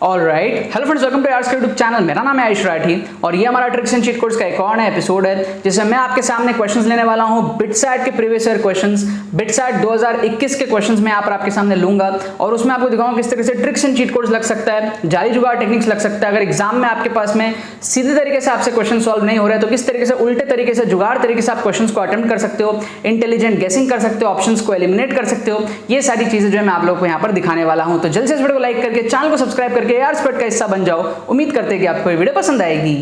Alright, hello friends, welcome two hours YouTube channel. मेरा नाम है आयुष राठी और ये हमारा ट्रिक्स एंड चीट कोड्स का एक और नया एपिसोड है जिसमें मैं आपके सामने क्वेश्चंस लेने वाला हूं। बिटसैट के प्रीवियस ईयर क्वेश्चंस, बिटसैट 2021 के क्वेश्चंस मैं यहाँ पर आपके सामने लूंगा और उसमें आपको दिखाऊंगा किस तरह से ट्रिक्स एंड चीट कोड्स लग सकता है, जाली जुगाड़ टेक्निक्स लग सकता है। अगर एग्जाम में आपके पास में सीधे तरीके से आपसे क्वेश्चन सॉल्व नहीं हो रहा है तो किस तरीके से उल्टे तरीके से, जुगाड़ तरीके से आप क्वेश्चन को अटेम्प्ट कर सकते हो, इंटेलिजेंट गेसिंग कर सकते हो, ऑप्शंस को एलिमिनेट कर सकते हो। ये सारी चीजें जो है मैं आप लोगों को यहाँ पर दिखाने वाला हूं। तो जल्द से इस वीडियो को लाइक करके चैनल को सब्सक्राइब करके यार स्पॉट का हिस्सा बन जाओ। उम्मीद करते हैं कि आपको ये वीडियो पसंद आएगी।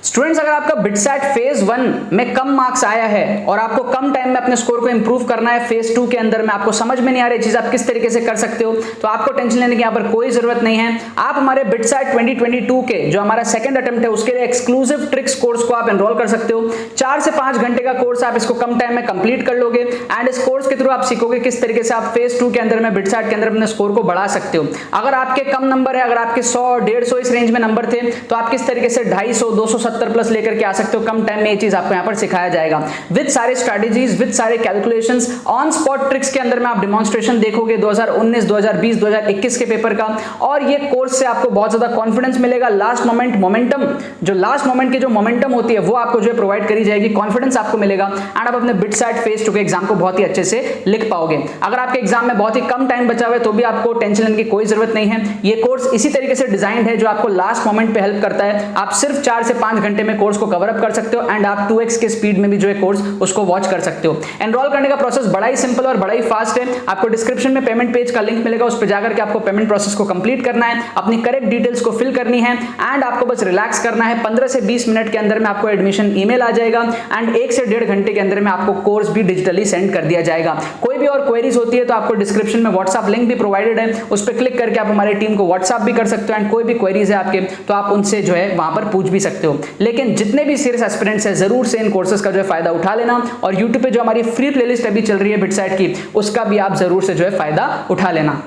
स्टूडेंट्स, अगर आपका बिटसैट फेज 1 में कम मार्क्स आया है और आपको कम टाइम में अपने स्कोर को इंप्रूव करना है फेज 2 के अंदर में, आपको समझ में नहीं आ रही चीज आप किस तरीके से कर सकते हो, तो आपको टेंशन लेने की यहां पर कोई जरूरत नहीं है। आप हमारे बिटसैट 2022 के जो हमारा सेकंड अटेम्प्ट है उसके लिए एक्सक्लूसिव ट्रिक्स कोर्स को आप एनरोल कर सकते हो। 4 से 5 घंटे का कोर्स, आप इसको कम टाइम में कंप्लीट कर लोगे एंड इस कोर्स के थ्रू आप सीखोगे किस तरीके से आप फेज 2 के अंदर में बिटसैट के अंदर अपने स्कोर को बढ़ा सकते हो। अगर आपके कम नंबर है, अगर आपके 100 150 इस रेंज में नंबर थे तो आप किस तरीके से 250 270 प्लस लेकर के आ सकते हो। कम टाइम में ये चीज आपको यहां पर सिखाया जाएगा विद सारे स्ट्रेटजीज, विद सारे कैलकुलेशंस, ऑन स्पॉट ट्रिक्स के अंदर में आप डेमोंस्ट्रेशन देखोगे 2019 2020 2021 के पेपर का। और ये कोर्स से आपको बहुत ज्यादा कॉन्फिडेंस मिलेगा। लास्ट मोमेंट मोमेंटम, जो लास्ट मोमेंट की जो मोमेंटम होती है वो आपको जो है प्रोवाइड करी जाएगी, कॉन्फिडेंस आपको मिलेगा एंड आप अपने बिटसैट फेज 2 के एग्जाम को बहुत ही अच्छे से लिख पाओगे। अगर आपके एग्जाम में बहुत ही कम टाइम बचा हुआ है तो भी आपको टेंशन लेने की कोई जरूरत नहीं है। ये कोर्स इसी तरीके से डिजाइन है जो आपको लास्ट मोमेंट पे हेल्प करता है। आप सिर्फ 4 से 5 घंटे में कोर्स को कवर अप कर सकते हो एंड आप 2x के स्पीड में भी जो है कोर्स उसको वॉच कर सकते हो। एनरोल करने का प्रोसेस बड़ा ही सिंपल और बड़ा ही फास्ट है। आपको डिस्क्रिप्शन में पेमेंट पेज का लिंक मिलेगा, उस पर जाकर के आपको पेमेंट प्रोसेस को कंप्लीट करना है, अपनी करेक्ट डिटेल्स को फिल करनी है एंड आपको बस रिलैक्स करना है। 15 से 20 मिनट के अंदर में आपको एडमिशन ईमेल आ जाएगा एंड 1 से 1.5 घंटे के अंदर में आपको कोर्स भी डिजिटली सेंड कर दिया जाएगा। कोई भी और क्वेरीज होती है तो आपको डिस्क्रिप्शन में व्हाट्सएप लिंक भी प्रोवाइडेड है, उस पर क्लिक करके आप हमारी टीम को व्हाट्सएप भी कर सकते हो एंड कोई भी क्वेरीज है आपके तो आप उनसे जो है वहां पर पूछ भी सकते हो। लेकिन जितने भी सीरियस एस्पिरेंट्स है जरूर से इन कोर्सेज का जो है फायदा उठा लेना और YouTube पे जो हमारी फ्री प्लेलिस्ट अभी चल रही है बिटसैट की उसका भी आप जरूर से जो है फायदा उठा लेना।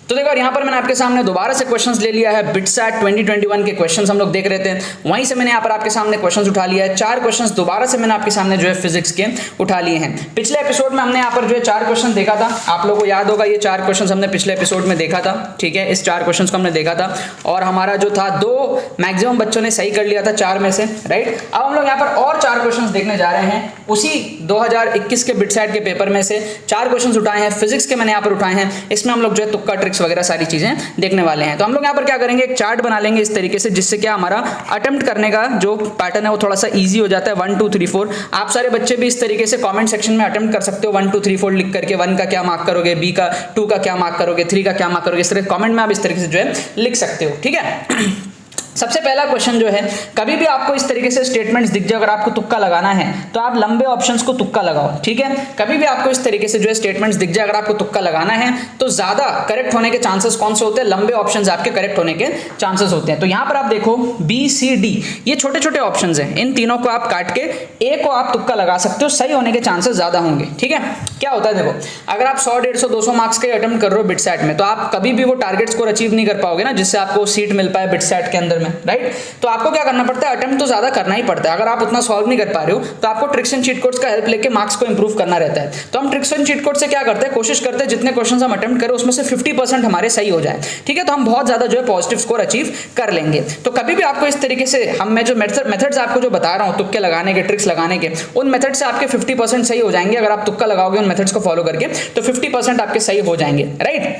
तो देखो यहाँ पर मैंने आपके सामने दोबारा से क्वेश्चंस ले लिया है। बिटसैट 2021 के क्वेश्चंस हम लोग देख रहे थे, वहीं से मैंने यहाँ पर आपके सामने क्वेश्चंस उठा लिया है। 4 क्वेश्चंस दोबारा से मैंने आपके सामने जो है फिजिक्स के उठा लिए हैं। पिछले एपिसोड में हमने यहाँ पर जो है 4 क्वेश्चन देखा था, आप लोगों को याद होगा ये 4 क्वेश्चन हमने पिछले एपिसोड में देखा था। ठीक है, इस 4 क्वेश्चन को हमने देखा था और हमारा जो था 2 मैक्सिमम बच्चों ने सही कर लिया था 4 में से, राइट। अब हम लोग यहाँ पर और 4 क्वेश्चन देखने जा रहे हैं उसी 2021 के बिटसैट के पेपर में से। 4 क्वेश्चन उठाए हैं, फिजिक्स के मैंने यहाँ पर उठाए हैं। इसमें हम लोग जो है तुक्का ट्रिक्स वगैरह सारी चीजें देखने वाले हैं। तो हम लोग यहाँ पर क्या करेंगे, एक चार्ट बना लेंगे इस तरीके से जिससे क्या हमारा अटेम्प्ट करने का जो पैटर्न है वो थोड़ा सा इजी हो जाता है। 1 2 3 4 आप सारे बच्चे भी इस तरीके से कमेंट सेक्शन में अटेम्प्ट कर सकते हो। 1 2 3 4 लिख करके 1 का क्या मार्क करोगे, बी का 2 का क्या मार्क करोगे, 3 का क्या मार्क करोगे, इस तरह कमेंट में आप इस तरीके से जो है लिख सकते हो। ठीक है। सबसे पहला क्वेश्चन जो है, कभी भी आपको इस तरीके से स्टेटमेंट्स दिख जाए, अगर आपको तुक्का लगाना है तो आप लंबे ऑप्शंस को तुक्का लगाओ। ठीक है, कभी भी आपको इस तरीके से जो है स्टेटमेंट्स दिख जाए, अगर आपको तुक्का लगाना है तो ज्यादा करेक्ट होने के चांसेस कौन से होते हैं, लंबे ऑप्शंस आपके करेक्ट होने के चांसेस होते हैं। तो यहां पर आप देखो बी सी डी ये छोटे छोटे ऑप्शंस हैं, इन तीनों को आप काट के ए को आप तुक्का लगा सकते हो, सही होने के चांसेस ज्यादा होंगे। ठीक है, क्या होता है देखो, अगर आप 100 150 200 मार्क्स के अटेम्प्ट कर रहे हो बिटसैट में तो आप कभी भी वो टारगेट स्कोर अचीव नहीं कर पाओगे ना जिससे आपको सीट मिल पाए बिटसैट के अंदर में, राइट। तो आपको क्या करना पड़ता है, अटेम्प्ट तो ज्यादा करना ही पड़ता है। अगर आप उतना सॉल्व नहीं कर पा रहे हो तो आपको ट्रिक्स एंड चीट कोड्स का हेल्प लेके मार्क्स को इंप्रूव करना रहता है। तो हम ट्रिक्स एंड चीट कोड से क्या करते हैं, कोशिश करते हैं जितने क्वेश्चंस हम अटेम्प्ट करें उसमें से 50% हमारे सही हो जाए। ठीक है, तो हम बहुत ज्यादा जो है पॉजिटिव स्कोर अचीव कर लेंगे। तो कभी भी आपको इस तरीके से मैं जो मेथड्स आपको जो बता रहा हूं तुक्के लगाने के, ट्रिक्स लगाने के, उन मेथड से आपके 50% सही हो जाएंगे। अगर आप तुक्का लगाओगे उन मेथड्स को फॉलो करके तो 50% आपके सही हो जाएंगे, राइट,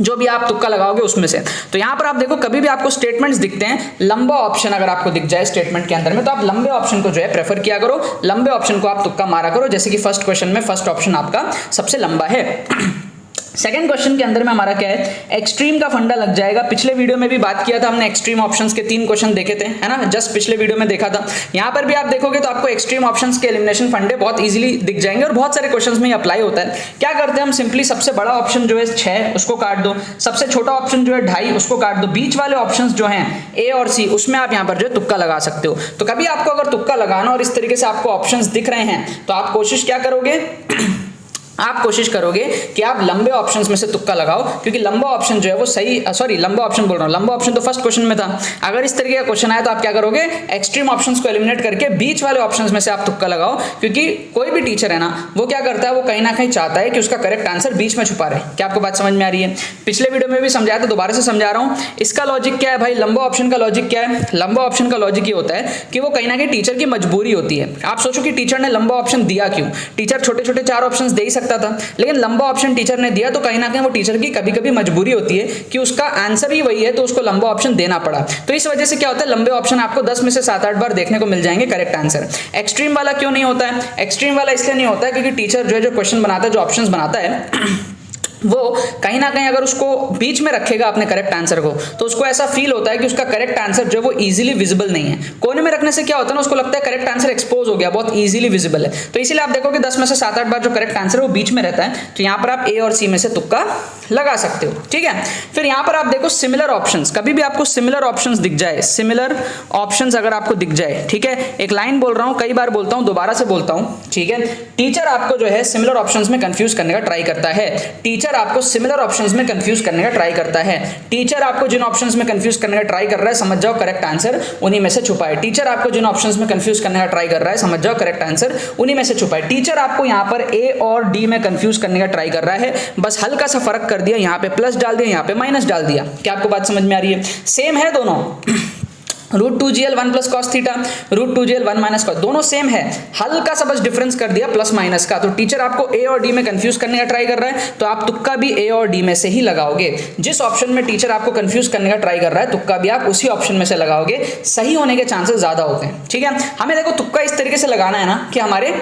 जो भी आप तुक्का लगाओगे उसमें से। तो यहां पर आप देखो कभी भी आपको स्टेटमेंट्स दिखते हैं, लंबा ऑप्शन अगर आपको दिख जाए स्टेटमेंट के अंदर में तो आप लंबे ऑप्शन को जो है प्रेफर किया करो, लंबे ऑप्शन को आप तुक्का मारा करो। जैसे कि फर्स्ट क्वेश्चन में फर्स्ट ऑप्शन आपका सबसे लंबा है। सेकंड क्वेश्चन के अंदर में हमारा क्या है, एक्सट्रीम का फंडा लग जाएगा। पिछले वीडियो में भी बात किया था हमने, एक्सट्रीम ऑप्शंस के 3 क्वेश्चन देखे थे, है ना, जस्ट पिछले वीडियो में देखा था। यहां पर भी आप देखोगे तो आपको एक्सट्रीम ऑप्शंस के एलिमिनेशन फंडे बहुत इजीली दिख जाएंगे और बहुत सारे क्वेश्चंस में अप्लाई होता है। क्या करते हैं हम, सिंपली सबसे बड़ा ऑप्शन जो है 6 उसको काट दो, सबसे छोटा ऑप्शन जो है 2.5 उसको काट दो, बीच वाले ऑप्शंस जो हैं ए और सी उसमें आप यहां पर जो है तुक्का लगा सकते हो। तो कभी आपको अगर तुक्का लगाना और इस तरीके से आपको ऑप्शंस दिख रहे हैं तो आप कोशिश क्या करोगे आप कोशिश करोगे कि आप लंबे ऑप्शंस में से तुक्का लगाओ, क्योंकि लंबा ऑप्शन जो है वो सही, सॉरी लंबा ऑप्शन बोल रहा हूँ, लंबा ऑप्शन तो फर्स्ट क्वेश्चन में था। अगर इस तरीके का क्वेश्चन आया तो आप क्या करोगे, एक्सट्रीम ऑप्शंस को एलिमिनेट करके बीच वाले ऑप्शंस में से आप तुक्का लगाओ, क्योंकि कोई भी टीचर है ना वो क्या करता है, वो कहीं ना कहीं चाहता है कि उसका करेक्ट आंसर बीच में छुपा रहे। क्या आपको बात समझ में आ रही है? पिछले वीडियो में भी समझाया तो दोबारा से समझा रहा हूँ। इसका लॉजिक क्या है भाई, लंबा ऑप्शन का लॉजिक क्या है? लंबा ऑप्शन का लॉजिक ये होता है कि वो कहीं ना कहीं टीचर की मजबूरी होती है। आप सोचो कि टीचर ने लंबा ऑप्शन दिया क्यों? टीचर छोटे छोटे 4 ऑप्शन दे ही सकता था, लेकिन लंबा ऑप्शन टीचर ने दिया तो कहीं ना कहीं वो टीचर की कभी कभी मजबूरी होती है कि उसका आंसर ही वही है, तो उसको लंबा ऑप्शन देना पड़ा। तो इस वजह से क्या होता है, लंबे ऑप्शन आपको 10 में से 7-8 बार देखने को मिल जाएंगे करेक्ट आंसर। एक्सट्रीम वाला क्यों नहीं होता है? एक्सट्रीम वाला इसलिए नहीं होता है क्योंकि टीचर जो है, जो क्वेश्चन बनाता है, जो ऑप्शंस बनाता है वो कहीं ना कहीं अगर उसको बीच में रखेगा अपने करेक्ट आंसर को, तो उसको ऐसा फील होता है कि उसका करेक्ट आंसर जो वो इजीली विजिबल नहीं है। कोने में रखने से क्या होता है ना, उसको लगता है करेक्ट आंसर एक्सपोज हो गया, बहुत इजीली विजिबल है। तो इसीलिए आप देखोगे 10 में से 7-8 बार जो करेक्ट आंसर है वो बीच में रहता है। तो यहाँ पर आप ए और सी में से तुक्का लगा सकते हो, ठीक है। फिर यहाँ पर आप देखो सिमिलर ऑप्शंस, कभी भी आपको सिमिलर ऑप्शंस दिख जाए, सिमिलर ऑप्शंस अगर आपको दिख जाए, ठीक है, एक लाइन बोल रहा हूँ, कई बार बोलता हूँ, दोबारा से बोलता हूँ, ठीक है। टीचर आपको जो है सिमिलर ऑप्शंस में कंफ्यूज करने का ट्राई करता है। टीचर आपको सिमिलर ऑप्शंस में कंफ्यूज करने का ट्राई करता है। टीचर आपको जिन ऑप्शंस में कंफ्यूज करने का ट्राई कर रहा है, समझ जाओ करेक्ट आंसर उन्हीं में से छुपा है। टीचर आपको जिन ऑप्शंस में कंफ्यूज करने का ट्राई कर रहा है, समझ जाओ करेक्ट आंसर उन्हीं में से छुपा है। टीचर आपको यहाँ पर ए और डी में कंफ्यूज करने का ट्राई कर रहा है, बस हल्का सा फर्क कर दिया, यहाँ पे प्लस डाल दिया, यहाँ पे माइनस डाल दिया। क्या आपको बात समझ में आ रही है? सेम है दोनों, √2gl 1 + cos theta, √2gl 1 - cos, दोनों सेम है, हल्का सा बस डिफरेंस कर दिया प्लस माइनस का। तो टीचर आपको ए और डी में कंफ्यूज करने का ट्राई कर रहा है, तो आप तुक्का भी ए और डी में से ही लगाओगे। जिस ऑप्शन में टीचर आपको कंफ्यूज करने का ट्राई कर रहा है, तुक्का भी आप उसी ऑप्शन में से लगाओगे, सही होने के चांसेस ज्यादा होते हैं, ठीक है। हमें देखो तुक्का इस तरीके से लगाना है ना कि हमारे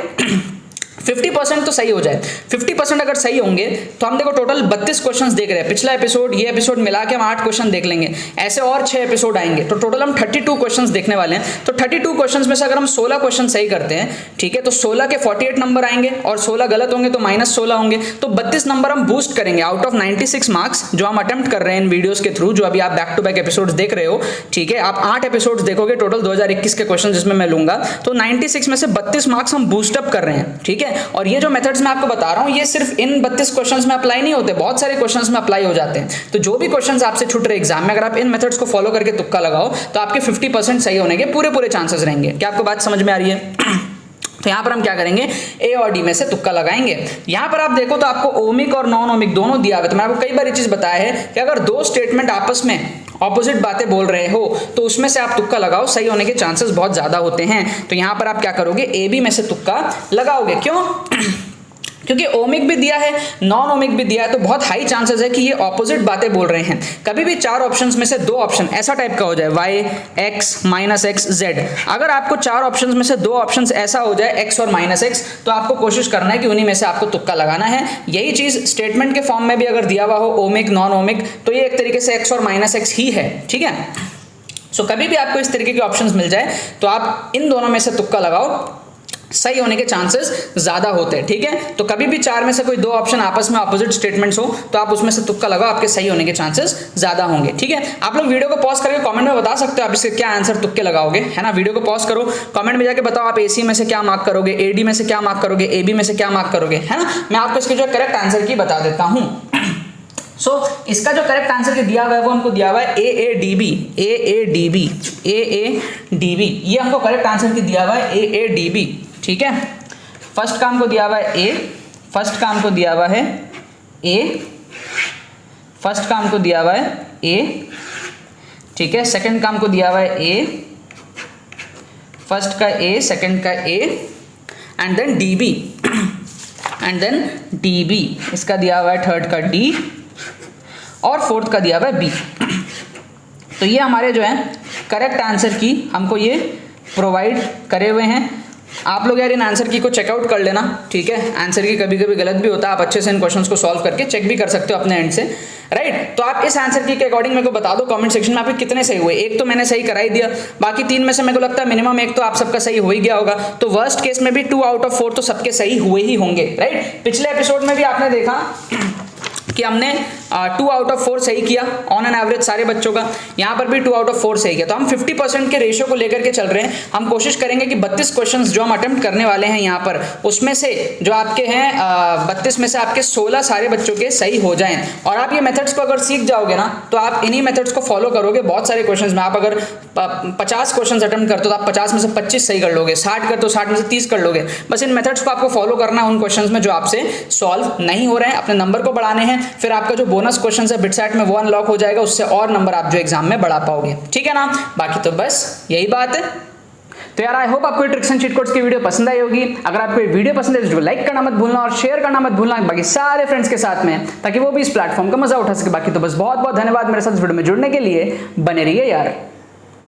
50% तो सही हो जाए। 50% अगर सही होंगे तो हम देखो टोटल 32 क्वेश्चंस देख रहे हैं। पिछला एपिसोड, ये एपिसोड मिला के हम 8 क्वेश्चन देख लेंगे, ऐसे और 6 एपिसोड आएंगे, तो टोटल हम 32 क्वेश्चंस देखने वाले हैं। तो 32 क्वेश्चंस में से अगर हम 16 क्वेश्चन सही करते हैं, ठीक है, तो 16 के 48 नंबर आएंगे और 16 गलत होंगे तो -16 होंगे, तो 32 नंबर हम बूस्ट करेंगे आउट ऑफ 96 मार्क्स जो हम अटेम्प्ट कर रहे हैं इन वीडियोस के थ्रू, जो अभी आप बैक टू बैक एपिसोड्स देख रहे हो, ठीक है। आप 8 एपिसोड्स देखोगे टोटल 2021 के क्वेश्चन जिसमें मैं लूंगा, तो 96 में से 32 मार्क्स हम बूस्ट अप कर रहे हैं, ठीक है। और ये जो मेथड्स मैं आपको बता रहा हूं, ये सिर्फ इन 32 क्वेश्चंस में अप्लाई नहीं होते, बहुत सारे क्वेश्चंस में अप्लाई हो जाते हैं। तो जो भी क्वेश्चंस आपसे छूट रहे एग्जाम में, अगर आप इन मेथड्स को फॉलो करके तुक्का लगाओ तो आपके 50% सही होने के पूरे चांसेस रहेंगे। क्या आपको बात समझ में आ रही है? तो यहां पर हम क्या करेंगे, ए और डी में से तुक्का लगाएंगे। यहां पर आप देखो तो आपको ओमिक और नॉन ओमिक दोनों दिया हुआ है। तो मैं आपको कई बार ये चीज बताया है कि अगर 2 स्टेटमेंट आपस में ऑपोजिट बातें बोल रहे हो तो उसमें से आप तुक्का लगाओ, सही होने के चांसेस बहुत ज्यादा होते हैं। तो यहां पर आप क्या करोगे, ए बी में से तुक्का लगाओगे। क्यों? क्योंकि ओमिक भी दिया है, नॉन ओमिक भी दिया है, तो बहुत हाई चांसेस है कि ये ऑपोजिट बातें बोल रहे हैं। कभी भी 4 ऑप्शंस में से 2 ऑप्शन ऐसा टाइप का हो जाए, y x -x z, अगर आपको 4 ऑप्शंस में से 2 ऑप्शंस ऐसा हो जाए x और -x, तो आपको कोशिश करना है कि उन्हीं में से आपको तुक्का लगाना है। यही चीज स्टेटमेंट के फॉर्म में भी अगर दिया हुआ हो ओमिक नॉन ओमिक, तो ये एक तरीके से x और -x ही है, ठीक है। सो कभी भी आपको इस तरीके के ऑप्शंस मिल जाए तो आप इन दोनों में से तुक्का लगाओ, सही होने के चांसेस ज्यादा होते हैं, ठीक है। तो कभी भी 4 में से कोई 2 ऑप्शन आपस में ऑपोजिट स्टेटमेंट्स हो तो आप उसमें से तुक्का लगाओ, आपके सही होने के चांसेस ज्यादा होंगे, ठीक है। आप लोग वीडियो को पॉज करके कमेंट में बता सकते हो आप इसके क्या आंसर तुक्के लगाओगे, है ना। वीडियो को पॉज करो, कमेंट में जाके बताओ आप एसी में से क्या मार्क करोगे, एडी में से क्या मार्क करोगे, एबी में से क्या मार्क करोगे, है ना। मैं आपको इसके जो करेक्ट आंसर की बता देता हूं। इसका जो करेक्ट आंसर के दिया हुआ है वो हमको दिया हुआ है AADB, ये हमको करेक्ट आंसर की दिया हुआ है AADB, ठीक है। फर्स्ट का हमको दिया हुआ है A, फर्स्ट का हमको दिया हुआ है A, फर्स्ट का हमको दिया हुआ है A, ठीक है। सेकंड का हमको दिया हुआ है A, फर्स्ट का A, सेकंड का A, and then DB, and then DB, इसका दिया हुआ है थर्ड का D और फोर्थ का दिया हुआ है B। तो ये हमारे जो है करेक्ट आंसर की हमको ये प्रोवाइड करे हुए हैं। आप लोग यार इन आंसर की को चेकआउट कर लेना, ठीक है। आंसर की कभी कभी गलत भी होता है, आप अच्छे से इन क्वेश्चंस को सॉल्व करके चेक भी कर सकते हो अपने एंड से, राइट। तो आप इस आंसर की के अकॉर्डिंग मेरे को बता दो कमेंट सेक्शन में आपके कितने सही हुए। एक तो मैंने सही करा ही दिया, बाकी 3 में से मेरे को लगता है मिनिमम 1 तो आप सबका सही हो ही गया होगा। तो वर्स्ट केस में भी 2 आउट ऑफ 4 तो सबके सही हुए ही होंगे, राइट। पिछले एपिसोड में भी आपने देखा कि हमने 2 आउट ऑफ 4 सही किया ऑन एन एवरेज सारे बच्चों का, यहाँ पर भी 2 आउट ऑफ 4 सही किया। तो हम 50% के रेशियो को लेकर के चल रहे हैं। हम कोशिश करेंगे कि 32 क्वेश्चंस जो हम अटेम्प्ट करने वाले हैं यहाँ पर, उसमें से जो आपके हैं 32 में से आपके 16 सारे बच्चों के सही हो जाएं। और आप ये मेथड्स को अगर सीख जाओगे ना तो आप इन्हीं मेथड्स को फॉलो करोगे बहुत सारे क्वेश्चंस में। आप अगर 50 क्वेश्चंस अटेम्प्ट करते हो तो आप 50 में से 25 सही कर लोगे, 60 करते हो 60 में से 30 कर लोगे। बस इन मेथड्स को आपको फॉलो करना है उन क्वेश्चंस में जो आपसे सॉल्व नहीं हो रहे हैं, अपने नंबर को बढ़ाने हैं। फिर आपका जो बोनस क्वेश्चन है बिटसैट में वो अनलॉक हो जाएगा, उससे और नंबर आप जो एग्जाम में बढ़ा पाओगे। ठीक है ना, बाकी तो बस यही बात है। तो यार आई होप आपको ट्रिक्स एंड चीट कोड्स की वीडियो पसंद आई होगी। अगर आपको ये वीडियो पसंद है तो लाइक करना मत भूलना और शेयर करना मत भूलना बाकी सारे फ्रेंड्स के साथ में, ताकि वो भी इस प्लेटफॉर्म का मजा उठा सके। बाकी तो बस बहुत बहुत धन्यवाद मेरे साथ इस वीडियो में जुड़ने के लिए। बने रहिए यार।